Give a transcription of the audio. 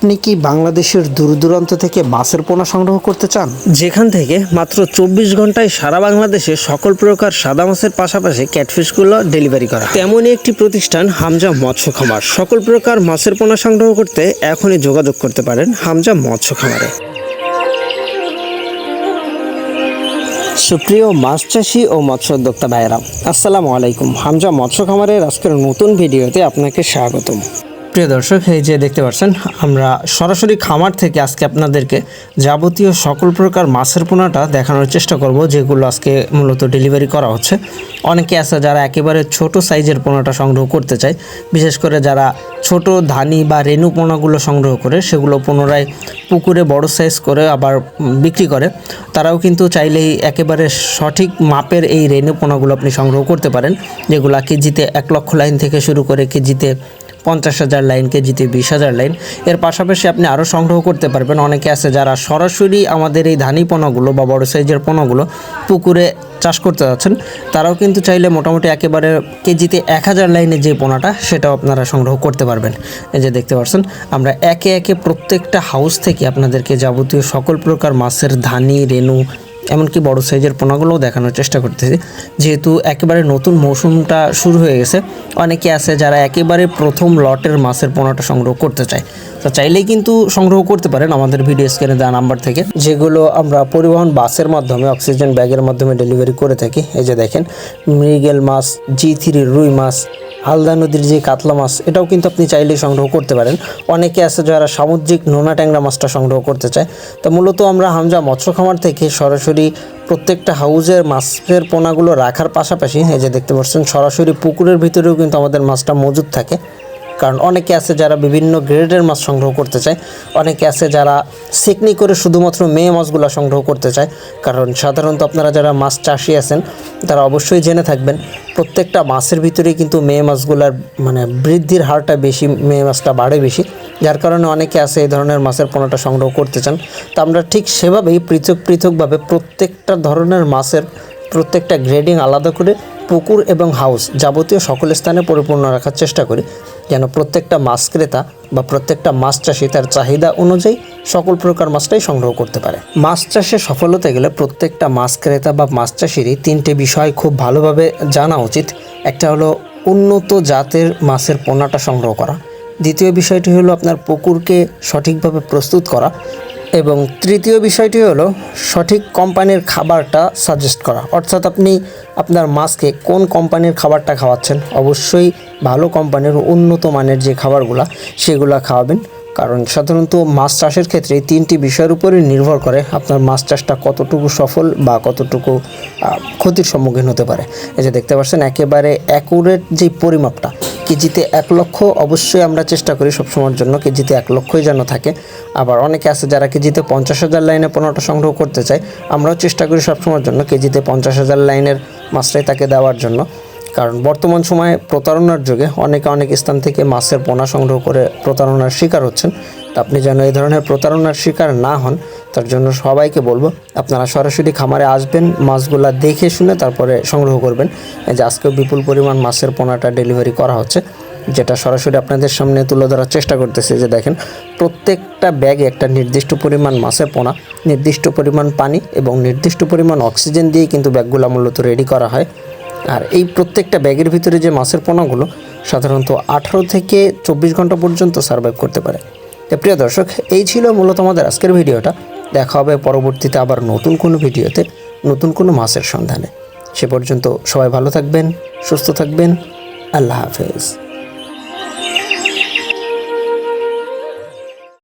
আপনি কি বাংলাদেশের দূরদূরান্ত থেকে মাছের পোনা সংগ্রহ করতে চান, যেখান থেকে মাত্র 24 ঘন্টায় সারা বাংলাদেশে সকল প্রকার সাদা মাছের পাশাপাশি ক্যাটফিশগুলো ডেলিভারি করা? তেমনই একটি প্রতিষ্ঠান হামজা মৎস্য খামার। সকল প্রকার মাছের পোনা সংগ্রহ করতে এখনই যোগাযোগ করতে পারেন হামজা মৎস্য খামারে। সুপ্রিয় মাছ চাষি ও মৎস্য উদ্যোক্তা ভাইয়েরা, আসসালামু আলাইকুম। হামজা মৎস্য খামারের আজকের নতুন ভিডিওতে আপনাকে স্বাগতম। প্রিয় দর্শক, এই যে দেখতে পাচ্ছেন, আমরা সরাসরি খামার থেকে আজকে আপনাদেরকে যাবতীয় সকল প্রকার মাছের পোনাটা দেখানোর চেষ্টা করব, যেগুলো আজকে মূলত ডেলিভারি করা হচ্ছে। অনেকে আছে যারা একেবারে ছোট সাইজের পোনাটা সংগ্রহ করতে চায়, বিশেষ করে যারা ছোট ধানি বা রেণু পোনাগুলো সংগ্রহ করে সেগুলো পুনরায় পুকুরে বড় সাইজ করে আবার বিক্রি করে, তারাও কিন্তু চাইলেই একেবারে সঠিক মাপের এই রেণু পোনাগুলো আপনি সংগ্রহ করতে পারেন, যেগুলো কেজিতে 1 লক্ষ লাইন থেকে শুরু করে কেজিতে 50,000 লাইন, কেজিতে 20,000 লাইন। এর পাশাপাশি আপনি আরও সংগ্রহ করতে পারবেন। অনেকে আছে যারা সরাসরি আমাদের এই ধানি পোনাগুলো বা বড় সাইজের পোনাগুলো পুকুরে চাষ করতে যাচ্ছেন, তারাও কিন্তু চাইলে মোটামুটি একেবারে কেজিতে 1000 লাইনের যে পোনাটা সেটাও আপনারা সংগ্রহ করতে পারবেন। এই যে দেখতে পাচ্ছেন, আমরা একে একে প্রত্যেকটা হাউস থেকে আপনাদেরকে যাবতীয় সকল প্রকার মাছের ধানি, রেণু, এমনকি বড় সাইজের পোনাগুলোও দেখানোর চেষ্টা করতেছি। যেহেতু একেবারে নতুন মৌসুমটা শুরু হয়ে গেছে, অনেকে আছে যারা একেবারে প্রথম লটের মাছের পোনাটা সংগ্রহ করতে চায়, তো চাইলেই কিন্তু সংগ্রহ করতে পারেন আমাদের ভিডিও স্ক্রিনে দেওয়া নাম্বার থেকে, যেগুলো আমরা পরিবহন বাসের মাধ্যমে, অক্সিজেন ব্যাগের মাধ্যমে ডেলিভারি করে থাকি। এই যে দেখেন, মৃগেল মাছ, G3 রুই মাছ, হালদা নদীর যে কাতলা মাছ, এটাও কিন্তু আপনি চাইলেই সংগ্রহ করতে পারেন। অনেকে আছে যারা সামুদ্রিক নোনা ট্যাংরা মাছটা সংগ্রহ করতে চায়। তো মূলত আমরা হামজা মৎস্য খামার থেকে সরাসরি প্রত্যেকটা হাউজের মাছের পোনাগুলো রাখার পাশাপাশি, এই যে দেখতে পাচ্ছেন, সরাসরি পুকুরের ভিতরেও কিন্তু আমাদের মাছটা মজুদ থাকে। কারণ অনেকে আছে যারা বিভিন্ন গ্রেডের মাছ সংগ্রহ করতে চায়, অনেকে আছে যারা সেকনি করে শুধুমাত্র মেয়ে মাছগুলো সংগ্রহ করতে চায়। কারণ সাধারণত আপনারা যারা মাছ চাষি আছেন তারা অবশ্যই জেনে থাকবেন, প্রত্যেকটা মাছের ভিতরেই কিন্তু মেয়ে মাছগুলার বৃদ্ধির হারটা বেশি, মেয়ে মাছটা বাড়ে বেশি, যার কারণে অনেকে আছে এই ধরনের মাছের পোনাটা সংগ্রহ করতে চান। তো আমরা ঠিক সেভাবেই পৃথকভাবে প্রত্যেকটা ধরনের মাছের প্রত্যেকটা গ্রেডিং আলাদা করে পুকুর এবং হাউস যাবতীয় সকল স্থানে পরিপূর্ণ রাখার চেষ্টা করি, যেন প্রত্যেকটা মাছ ক্রেতা বা প্রত্যেকটা মাছ চাষি তার চাহিদা অনুযায়ী সকল প্রকার মাছটাই সংগ্রহ করতে পারে। মাছ চাষে সফল হতে গেলে প্রত্যেকটা মাছ ক্রেতা বা মাছ চাষিরই 3টে বিষয় খুব ভালোভাবে জানা উচিত। একটা হলো উন্নত জাতের মাছের পোনাটা সংগ্রহ করা, দ্বিতীয় বিষয়টি হলো আপনার পুকুরকে সঠিকভাবে প্রস্তুত করা, এবং তৃতীয় বিষয়টি হলো সঠিক কোম্পানির খাবারটা সাজেস্ট করা। অর্থাৎ আপনি আপনার মাছকে কোন কোম্পানির খাবারটা খাওয়াচ্ছেন, অবশ্যই ভালো কোম্পানির উন্নত মানের যে খাবারগুলো সেগুলো খাওয়াবেন। কারণ সাধারণত মাছ চাষের ক্ষেত্রে এই 3টি বিষয়ের উপরই নির্ভর করে আপনার মাছ চাষটা কতটুকু সফল বা কতটুকু ক্ষতির সম্মুখীন হতে পারে। এই যে দেখতে পাচ্ছেন, একেবারে অ্যাকুরেট যে পরিমাপটা, কেজিতে 1 লক্ষ অবশ্যই আমরা চেষ্টা করি সবসময়ের জন্য কেজিতে 1 লক্ষই যেন থাকে। আবার অনেকে আছে যারা কেজিতে 50,000 লাইনের পোনাটা সংগ্রহ করতে চায়, আমরাও চেষ্টা করি সবসময়ের জন্য কেজিতে 50,000 লাইনের মাছটাই তাকে দেওয়ার জন্য। কারণ বর্তমান সময়ে প্রতারণার যুগে অনেকে অনেক স্থান থেকে মাছের পোনা সংগ্রহ করে প্রতারণার শিকার হচ্ছেন। তা আপনি যেন এই ধরনের প্রতারণার শিকার না হন, তার জন্য সবাইকে বলবো আপনারা সরাসরি খামারে আসবেন, মাছগুলা দেখে শুনে তারপরে সংগ্রহ করবেন। এই যে আজকেও বিপুল পরিমাণ মাছের পোনাটা ডেলিভারি করা হচ্ছে, যেটা সরাসরি আপনাদের সামনে তুলে ধরার চেষ্টা করতেছি। যে দেখেন, প্রত্যেকটা ব্যাগে একটা নির্দিষ্ট পরিমাণ মাছের পোনা, নির্দিষ্ট পরিমাণ পানি এবং নির্দিষ্ট পরিমাণ অক্সিজেন দিয়ে কিন্তু ব্যাগগুলো মূলত রেডি করা হয়। আর এই প্রত্যেকটা ব্যাগের ভিতরে যে মাছের পোনাগুলো সাধারণত 18 থেকে 24 ঘন্টা পর্যন্ত সার্ভাইভ করতে পারে। তো প্রিয় দর্শক, এই ছিল মূলত আমাদের আজকের ভিডিওটা। দেখা হবে পরবর্তীতে আবার নতুন কোনো ভিডিওতে, নতুন কোনো মাছের সন্ধানে। সে পর্যন্ত সবাই ভালো থাকবেন, সুস্থ থাকবেন। আল্লাহ হাফেজ।